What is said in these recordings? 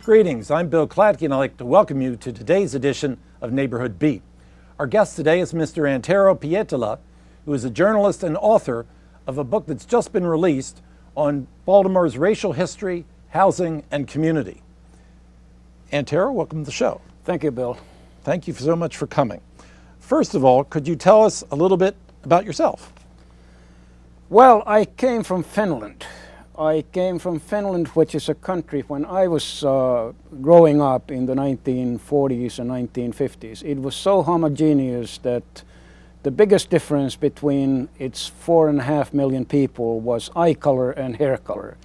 Greetings, I'm Bill Klatke and I'd like to welcome you to today's edition of Neighborhood Beat. Our guest today is Mr. Antero Pietila, who is a journalist and author of a book that's just been released on Baltimore's racial history, housing, and community. Antero, welcome to the show. Thank you, Bill. Thank you so much for coming. First of all, could you tell us a little bit about yourself? Well, I came from Finland. Which is a country, when I was growing up in the 1940s and 1950s, it was so homogeneous that the biggest difference between its 4.5 million people was eye color and hair color.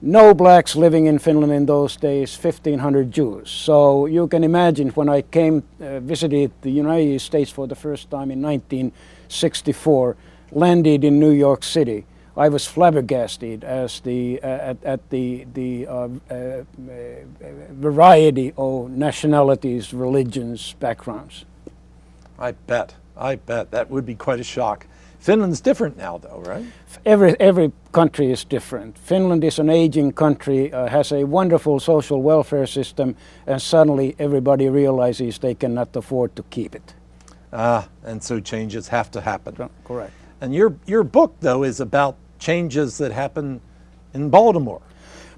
No blacks living in Finland in those days, 1,500 Jews. So you can imagine when I visited the United States for the first time in 1964, landed in New York City, I was flabbergasted at the variety of nationalities, religions, backgrounds. I bet. That would be quite a shock. Finland's different now, though, right? Every country is different. Finland is an aging country, has a wonderful social welfare system, and suddenly everybody realizes they cannot afford to keep it. And so changes have to happen. Correct. And your book, though, is about changes that happen in Baltimore.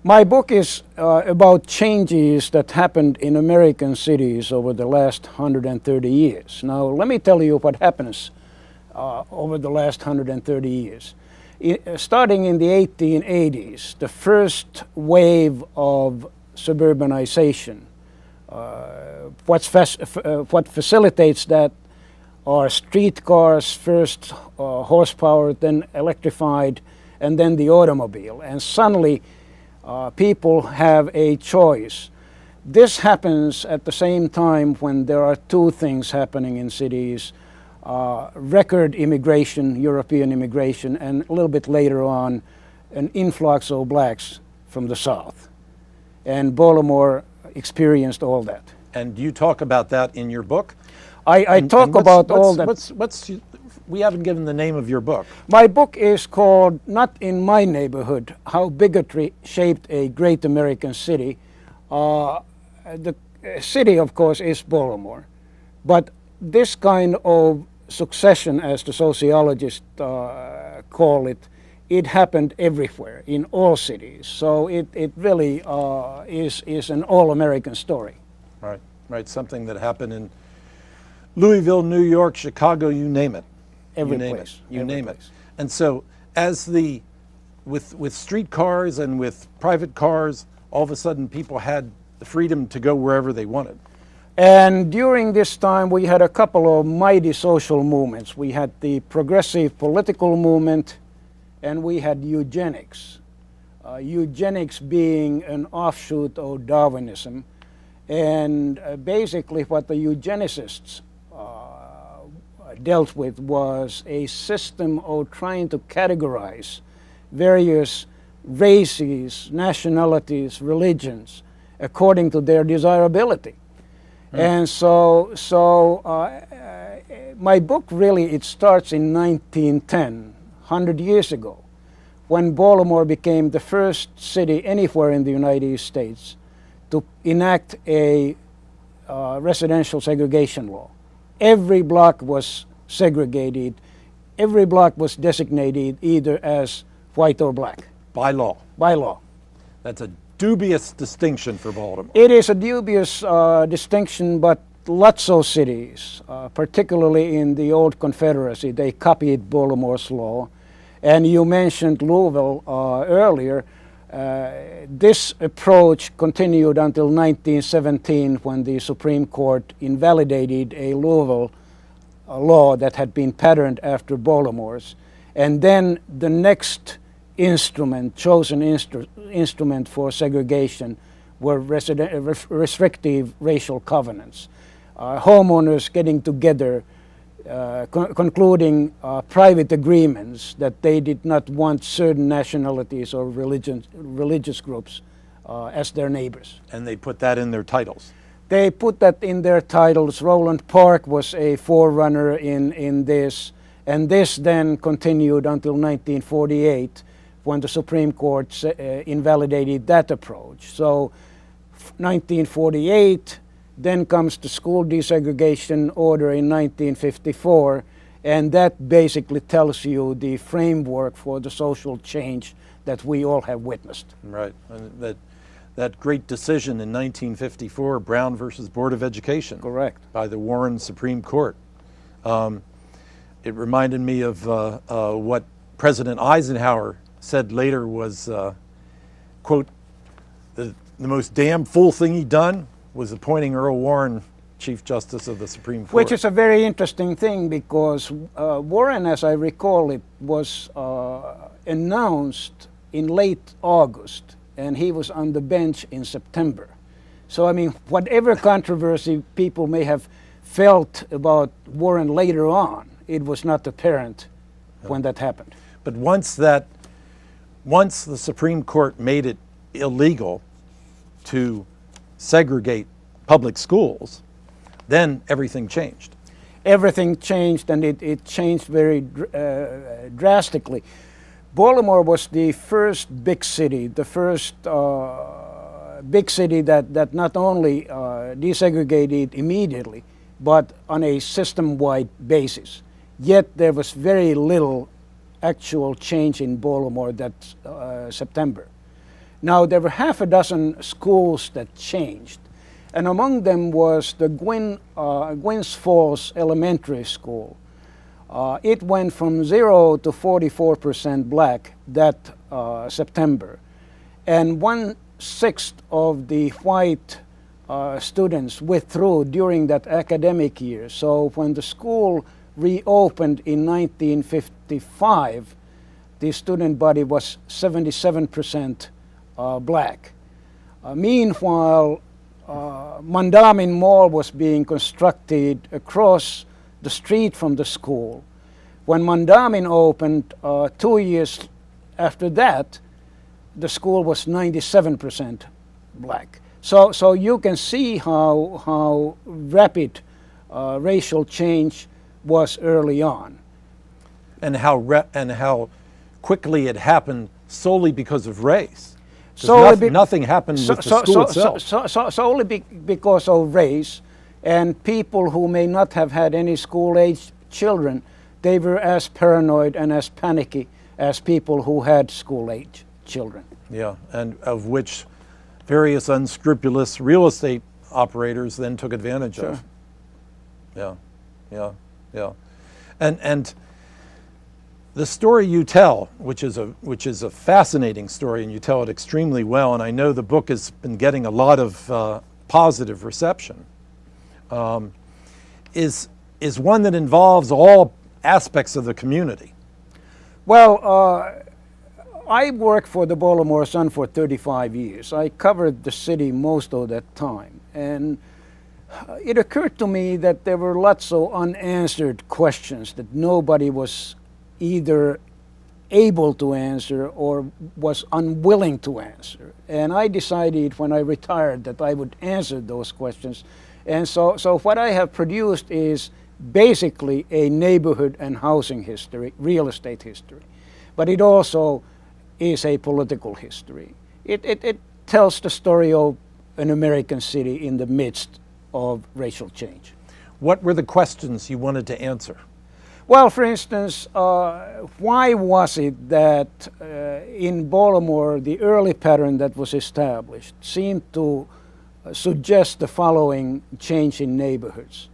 My book is about changes that happened in American cities over the last 130 years. Now, let me tell you what happens over the last 130 years. Starting in the 1880s, the first wave of suburbanization, what facilitates that are streetcars, first horsepower, then electrified, and then the automobile. And suddenly people have a choice. This happens at the same time when there are two things happening in cities: record immigration, European immigration, and a little bit later on, an influx of blacks from the South. And Baltimore experienced all that. And you talk about that in your book? I talk about all that. We haven't given the name of your book. My book is called Not in My Neighborhood, How Bigotry Shaped a Great American City. The city, of course, is Baltimore. But this kind of succession, as the sociologists call it, it happened everywhere, in all cities. So it really is an all-American story. Right. Something that happened in Louisville, New York, Chicago, you name it. Every place. You name it. And so with streetcars and with private cars, all of a sudden people had the freedom to go wherever they wanted. And during this time we had a couple of mighty social movements. We had the progressive political movement and we had eugenics. Eugenics being an offshoot of Darwinism. And basically what the eugenicists dealt with was a system of trying to categorize various races, nationalities, religions according to their desirability. And so my book really, it starts in 1910, 100 years ago, when Baltimore became the first city anywhere in the United States to enact a residential segregation law. Every block was segregated. Every block was designated either as white or black. By law. By law. That's a dubious distinction for Baltimore. It is a dubious distinction, but lots of cities, particularly in the old Confederacy, they copied Baltimore's law. And you mentioned Louisville earlier. This approach continued until 1917 when the Supreme Court invalidated a Louisville law that had been patterned after Baltimore's. And then the next chosen instrument for segregation were restrictive racial covenants. Homeowners getting together, concluding private agreements that they did not want certain nationalities or religious groups as their neighbors. And they put that in their titles. They put that in their titles. Roland Park was a forerunner in this, and this then continued until 1948 when the Supreme Court invalidated that approach. So 1948, then comes the school desegregation order in 1954, and that basically tells you the framework for the social change that we all have witnessed. Right, and that great decision in 1954, Brown versus Board of Education. Correct. By the Warren Supreme Court. It reminded me of what President Eisenhower said later was, quote, the most damn fool thing he'd done was appointing Earl Warren Chief Justice of the Supreme Court. Which is a very interesting thing because Warren, as I recall it, was announced in late August and he was on the bench in September. So I mean, whatever controversy people may have felt about Warren later on, it was not apparent when that happened. But once the Supreme Court made it illegal to segregate public schools, then everything changed. Everything changed, and it changed very drastically. Baltimore was the first big city, the first big city that not only desegregated immediately, but on a system-wide basis. Yet there was very little actual change in Baltimore that September. Now there were half a dozen schools that changed, and among them was the Gwynns Falls Elementary School. It went from 0 to 44% black that September, and 1/6 of the white students withdrew during that academic year. So when the school reopened in 1955, the student body was 77% black. Meanwhile, Mondawmin Mall was being constructed across the street from the school. When Mondawmin opened 2 years after that, the school was 97% black. So you can see how rapid racial change was early on. And how quickly it happened solely because of race. Nothing happened with the school itself. Solely because of race, and people who may not have had any school-age children, they were as paranoid and as panicky as people who had school-age children. Yeah, and of which various unscrupulous real estate operators then took advantage of. Yeah. And the story you tell, which is a fascinating story, and you tell it extremely well, and I know the book has been getting a lot of positive reception, is one that involves all aspects of the community. Well, I worked for the Baltimore Sun for 35 years. I covered the city most of that time, and it occurred to me that there were lots of unanswered questions that nobody was either able to answer or was unwilling to answer. And I decided when I retired that I would answer those questions. And so what I have produced is basically a neighborhood and housing history, real estate history. But it also is a political history. It tells the story of an American city in the midst of racial change. What were the questions you wanted to answer? Well, for instance, why was it that in Baltimore the early pattern that was established seemed to suggest the following change in neighborhoods?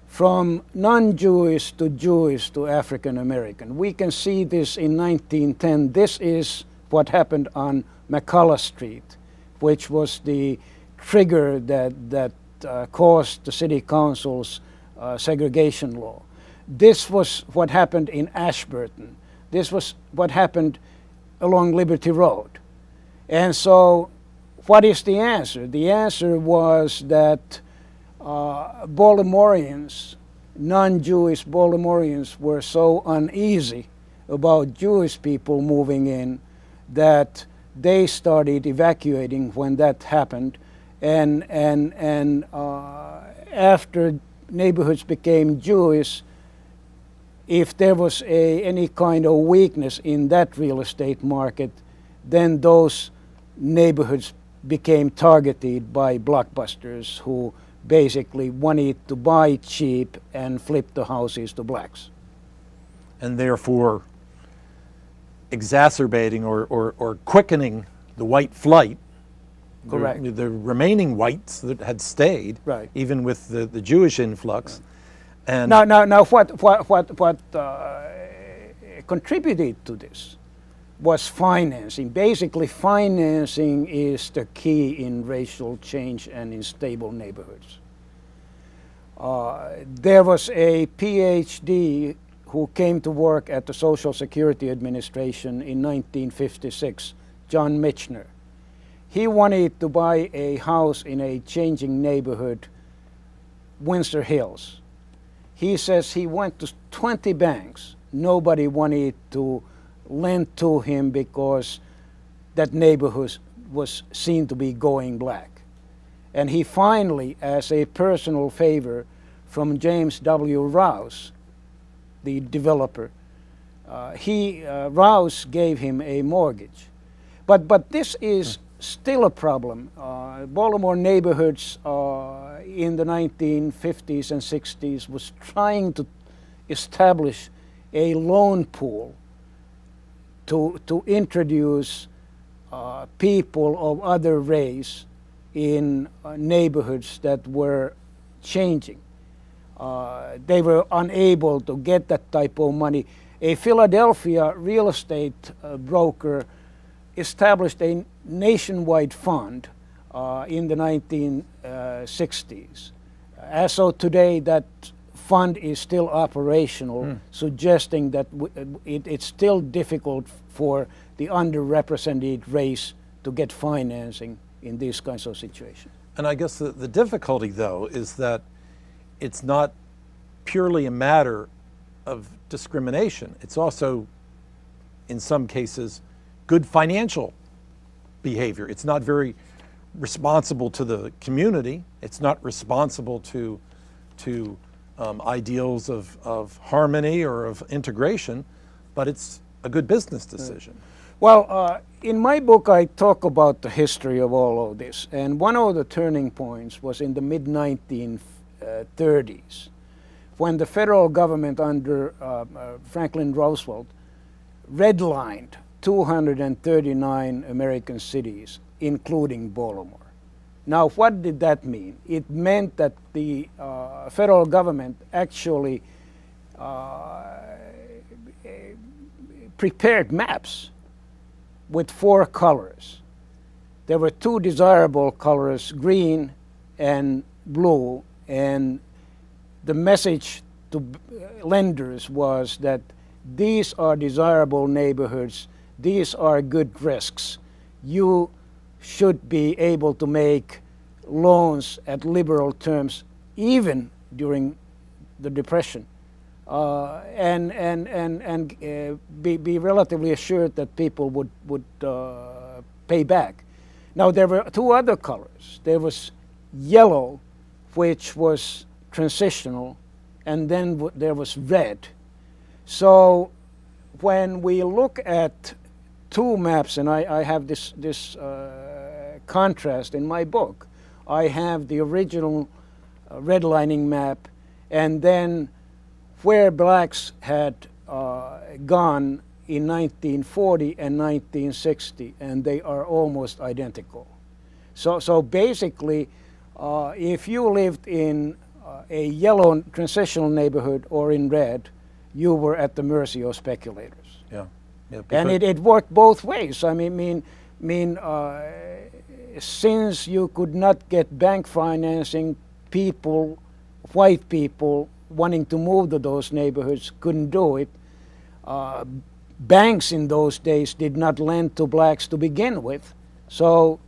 From non-Jewish to African American. We can see this in 1910. This is what happened on McCullough Street, which was the trigger that caused the city council's segregation law. This was what happened in Ashburton. This was what happened along Liberty Road. And so what is the answer? The answer was that Baltimoreans, non-Jewish Baltimoreans, were so uneasy about Jewish people moving in that they started evacuating when that happened. And after neighborhoods became Jewish, if there was any kind of weakness in that real estate market, then those neighborhoods became targeted by blockbusters who basically wanted to buy cheap and flip the houses to blacks. And therefore exacerbating or quickening the white flight. Correct. The remaining whites that had stayed, Right. even with the Jewish influx. And Now, what contributed to this was financing. Basically, financing is the key in racial change and in stable neighborhoods. There was a PhD who came to work at the Social Security Administration in 1956, John Michener. He wanted to buy a house in a changing neighborhood, Windsor Hills. He says he went to 20 banks. Nobody wanted to lend to him because that neighborhood was seen to be going black. And he finally, as a personal favor from James W. Rouse, the developer, Rouse gave him a mortgage. But this is still a problem. Baltimore neighborhoods in the 1950s and 60s was trying to establish a loan pool to introduce people of other race in neighborhoods that were changing. They were unable to get that type of money. A Philadelphia real estate broker established a nationwide fund in the 1960s. As of today, that fund is still operational, suggesting that it's still difficult for the underrepresented race to get financing in these kinds of situations. And I guess the difficulty, though, is that it's not purely a matter of discrimination. It's also, in some cases, good financial behavior. It's not very responsible to the community. It's not responsible to ideals of harmony or of integration, but it's a good business decision. Well, in my book, I talk about the history of all of this, and one of the turning points was in the mid-1930s, when the federal government under Franklin Roosevelt redlined 239 American cities, including Baltimore. Now, what did that mean? It meant that the federal government actually prepared maps with 4 colors. There were 2 desirable colors, green and blue, and the message to lenders was that these are desirable neighborhoods, these are good risks. You should be able to make loans at liberal terms even during the Depression, and be relatively assured that people would pay back. Now, there were 2 other colors. There was yellow, which was transitional, and then there was red. So when we look at 2 maps, and I have this contrast in my book. I have the original redlining map, and then where blacks had gone in 1940 and 1960, and they are almost identical. So basically, if you lived in a yellow transitional neighborhood or in red, you were at the mercy of speculators. Yeah. And it worked both ways. I mean, since you could not get bank financing, white people wanting to move to those neighborhoods couldn't do it. Banks in those days did not lend to blacks to begin with, so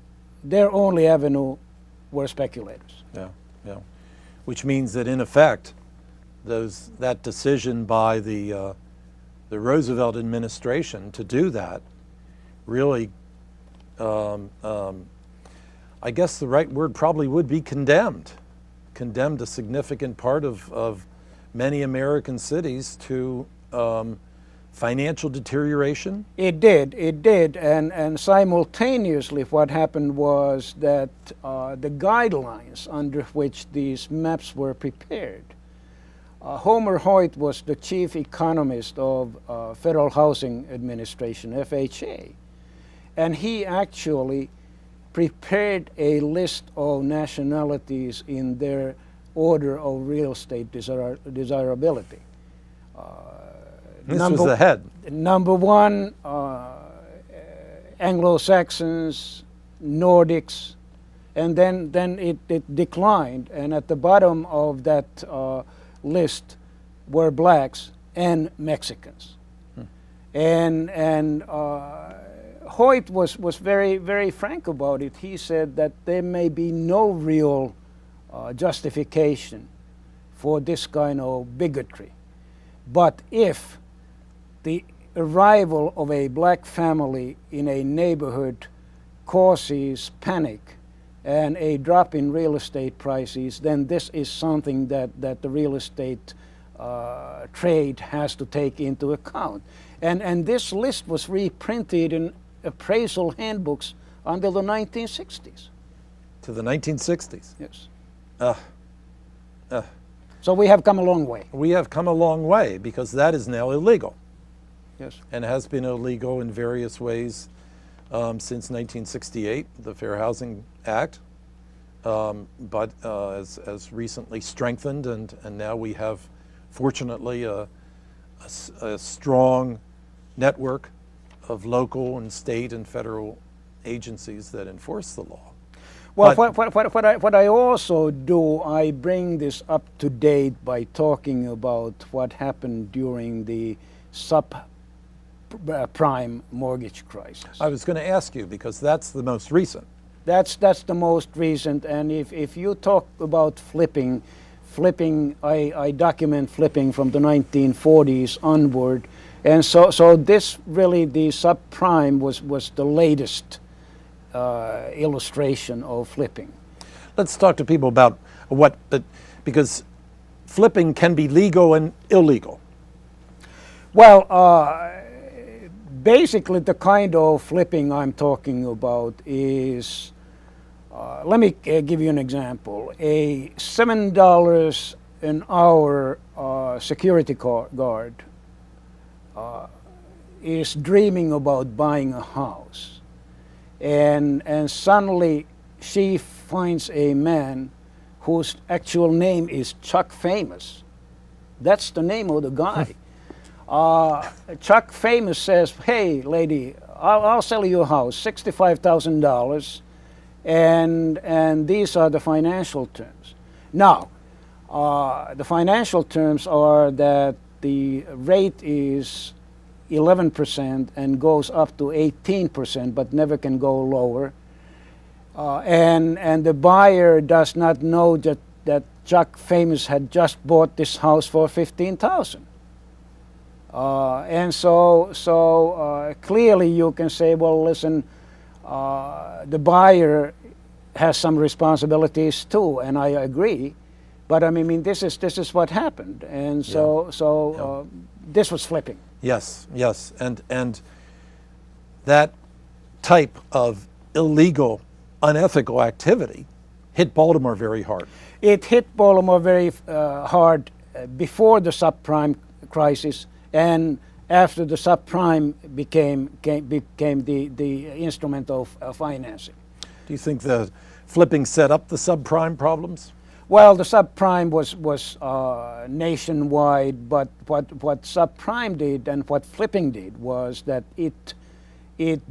their only avenue were speculators. Yeah. Which means that in effect, that decision by the Roosevelt administration to do that really, I guess the right word probably would be condemned a significant part of many American cities to financial deterioration? It did, and simultaneously what happened was that the guidelines under which these maps were prepared, Homer Hoyt was the chief economist of Federal Housing Administration, FHA, and he actually prepared a list of nationalities in their order of real estate desirability. This was the head. Number one, Anglo-Saxons, Nordics, and then it declined, and at the bottom of that list were blacks and Mexicans. And Hoyt was very frank about it. He said that there may be no real justification for this kind of bigotry, but if the arrival of a black family in a neighborhood causes panic and a drop in real estate prices, then this is something that the real estate trade has to take into account. And this list was reprinted in appraisal handbooks until the 1960s. To the 1960s? Yes. So we have come a long way. We have come a long way because that is now illegal. Yes. And has been illegal in various ways since 1968, the Fair Housing Act, but as recently strengthened, and now we have, fortunately, a strong network of local and state and federal agencies that enforce the law. Well, what I also do, I bring this up to date by talking about what happened during the subprime mortgage crisis. I was going to ask you because that's the most recent. That's the most recent, and if you talk about flipping, I document flipping from the 1940s onward, and so this really, the subprime was the latest illustration of flipping. Let's talk to people about because flipping can be legal and illegal. Well, basically the kind of flipping I'm talking about is, let me give you an example. A $7 an hour security guard is dreaming about buying a house. And suddenly she finds a man whose actual name is Chuck Famous. That's the name of the guy. Chuck Famous says, "Hey, lady, I'll sell you a house, $65,000, and these are the financial terms." Now, the financial terms are that the rate is 11% and goes up to 18%, but never can go lower. And the buyer does not know that Chuck Famous had just bought this house for $15,000. And so clearly you can say, well, listen, the buyer has some responsibilities too, and I agree. But I mean, this is what happened, and this was flipping. Yes, and that type of illegal, unethical activity hit Baltimore very hard. It hit Baltimore very hard before the subprime crisis, and after the subprime became the instrument of financing. Do you think the flipping set up the subprime problems? Well, the subprime was nationwide, but what subprime did and what flipping did was that it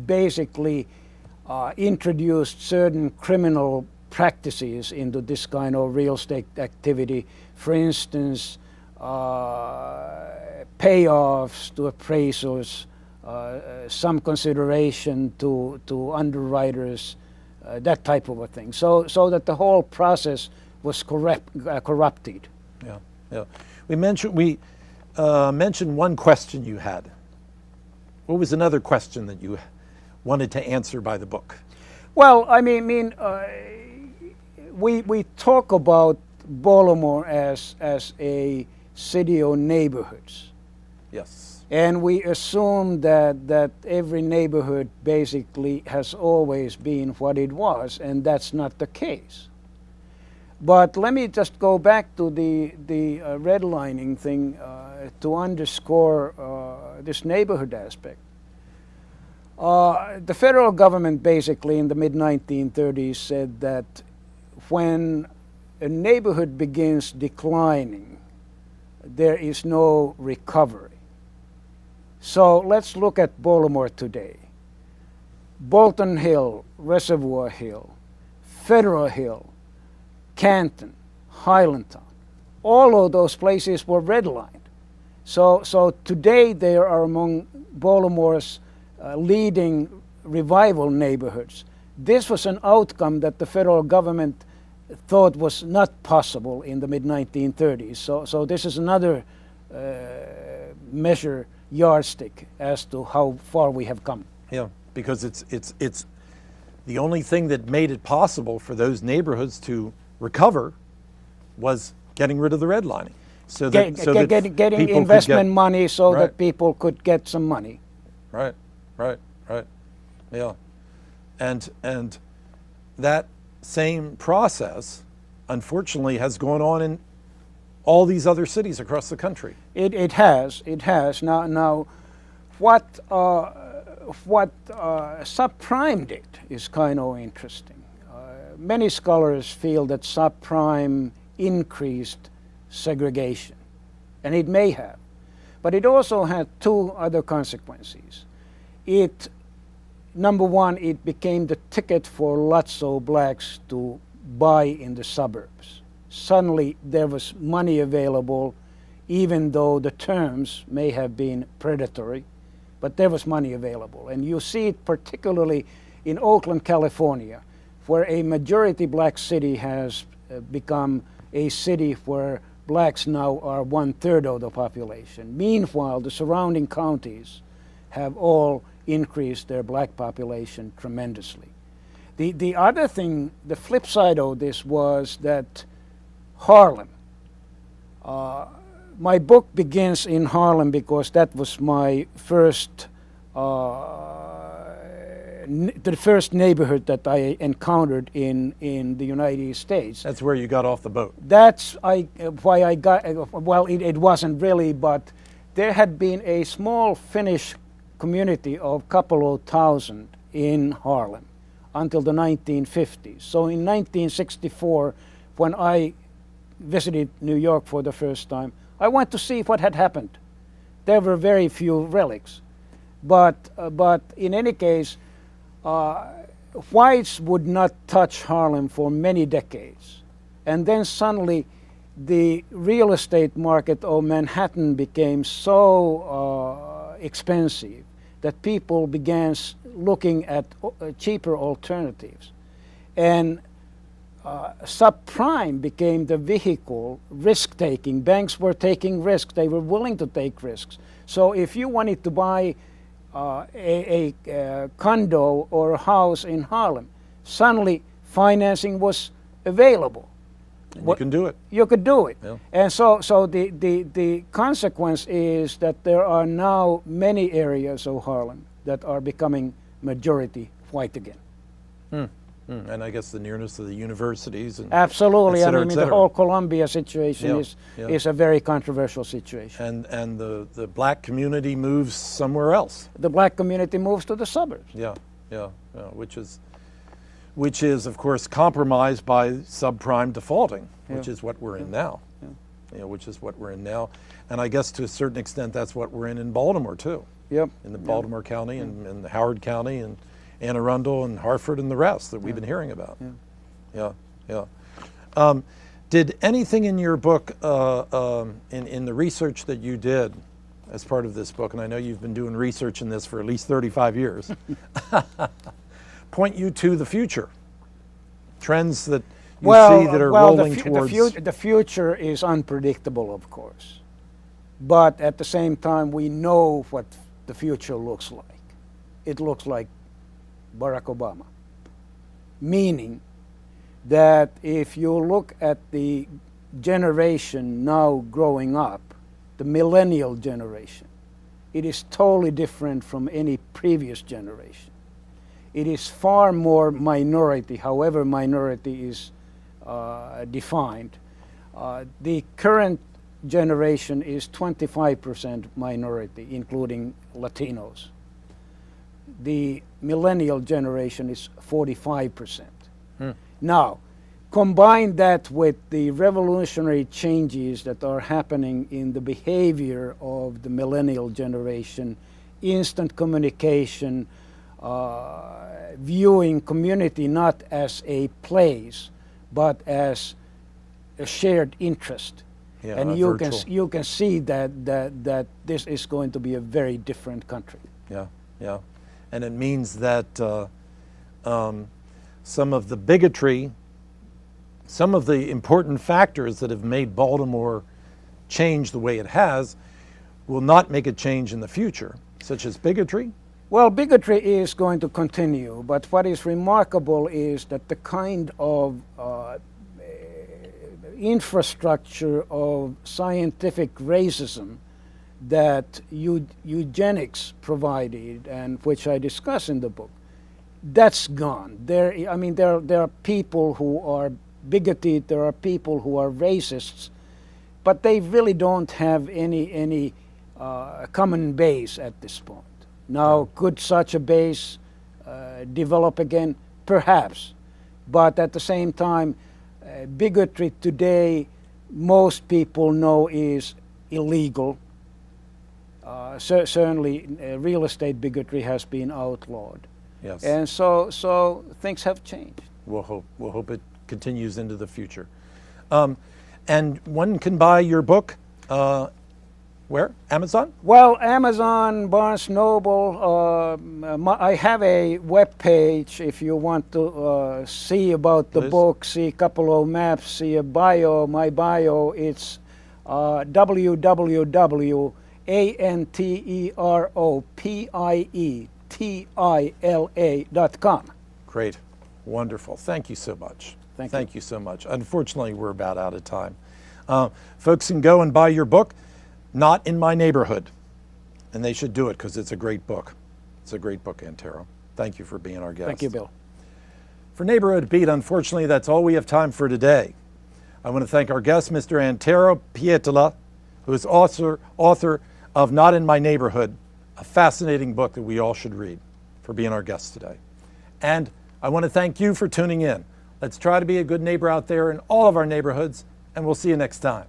basically introduced certain criminal practices into this kind of real estate activity. For instance, payoffs to appraisers, some consideration to underwriters, that type of a thing. So that the whole process was corrupted. Yeah. We mentioned one question you had. What was another question that you wanted to answer by the book? Well, I mean, we talk about Baltimore as a city of neighborhoods, Yes. And we assume that every neighborhood basically has always been what it was, and that's not the case. But let me just go back to the redlining thing to underscore this neighborhood aspect. The federal government basically in the mid-1930s said that when a neighborhood begins declining, there is no recovery. So let's look at Baltimore today. Bolton Hill, Reservoir Hill, Federal Hill, Canton, Highlandtown, all of those places were redlined. So today they are among Baltimore's leading revival neighborhoods. This was an outcome that the federal government thought was not possible in the mid-1930s. So this is another measure, yardstick, as to how far we have come. Yeah, because it's the only thing that made it possible for those neighborhoods to recover was getting rid of the redlining. So that, getting investment money so right. that people could get some money. Right. Yeah. And that same process, unfortunately, has gone on in all these other cities across the country. It has. Now, what subprime did is kind of interesting. Many scholars feel that subprime increased segregation, and it may have, but it also had two other consequences. Number one, it became the ticket for lots of blacks to buy in the suburbs. Suddenly there was money available, even though the terms may have been predatory, but there was money available. And you see it particularly in Oakland, California, where a majority black city has become a city where blacks now are 1/3 of the population. Meanwhile, the surrounding counties have all increased their black population tremendously. The other thing, the flip side of this, was that Harlem. My book begins in Harlem because that was my first the first neighborhood that I encountered in the United States. That's where you got off the boat. That's why I got, well, it wasn't really, but there had been a small Finnish community of couple of thousand in Harlem until the 1950s. So in 1964, when I visited New York for the first time, I went to see what had happened. There were very few relics. But in any case, whites would not touch Harlem for many decades. And then suddenly the real estate market of Manhattan became so expensive that people began looking at cheaper alternatives. And subprime became the vehicle, risk-taking. Banks were taking risks. They were willing to take risks. So if you wanted to buy a condo or a house in Harlem, suddenly financing was available. And you can do it. You could do it. Yeah. And so the consequence is that there are now many areas of Harlem that are becoming majority white again. And I guess the nearness of the universities and absolutely, et cetera, I mean et cetera. the whole Columbia situation is a very controversial situation. And the black community moves somewhere else. The black community moves to the suburbs. Yeah, which is of course compromised by subprime defaulting, which is what we're in now. Which is what we're in now, and I guess to a certain extent that's what we're in Baltimore too. Yep. In the Baltimore County and the Howard County and Anne Arundel and Hartford and the rest that we've been hearing about. Did anything in your book, in the research that you did as part of this book, and I know you've been doing research in this for at least 35 years, point you to the future? Trends that you see that are rolling towards... The future is unpredictable, of course. But at the same time, we know what the future looks like. It looks like Barack Obama. Meaning that if you look at the generation now growing up, the millennial generation, it is totally different from any previous generation. It is far more minority, however minority is defined. The current generation is 25% minority, including Latinos. The millennial generation is 45%. Now, combine that with the revolutionary changes that are happening in the behavior of the millennial generation, instant communication, viewing community not as a place, but as a shared interest. Yeah, and you can see that this is going to be a very different country. Yeah, yeah. And it means that some of the bigotry, some of the important factors that have made Baltimore change the way it has will not make a change in the future, such as bigotry? Well, bigotry is going to continue, but what is remarkable is that the kind of infrastructure of scientific racism that eugenics provided, and which I discuss in the book, that's gone. There are people who are bigoted, there are people who are racists, but they really don't have any common base at this point. Now, could such a base develop again? Perhaps. But at the same time, bigotry today, most people know is illegal. Certainly, real estate bigotry has been outlawed. Yes. And so things have changed. We'll hope it continues into the future. And one can buy your book where? Amazon? Well, Amazon, Barnes Noble. I have a web page if you want to see about the book, see a couple of maps, see a bio. My bio, it's www.anteropietila.com. Great. Wonderful. Thank you so much. Thank you so much. Unfortunately, we're about out of time. Folks can go and buy your book, Not in My Neighborhood. And they should do it because it's a great book. It's a great book, Antero. Thank you for being our guest. Thank you, Bill. For Neighborhood Beat, unfortunately, that's all we have time for today. I want to thank our guest, Mr. Antero Pietila, who is author of Not in My Neighborhood, a fascinating book that we all should read, for being our guest today. And I want to thank you for tuning in. Let's try to be a good neighbor out there in all of our neighborhoods, and we'll see you next time.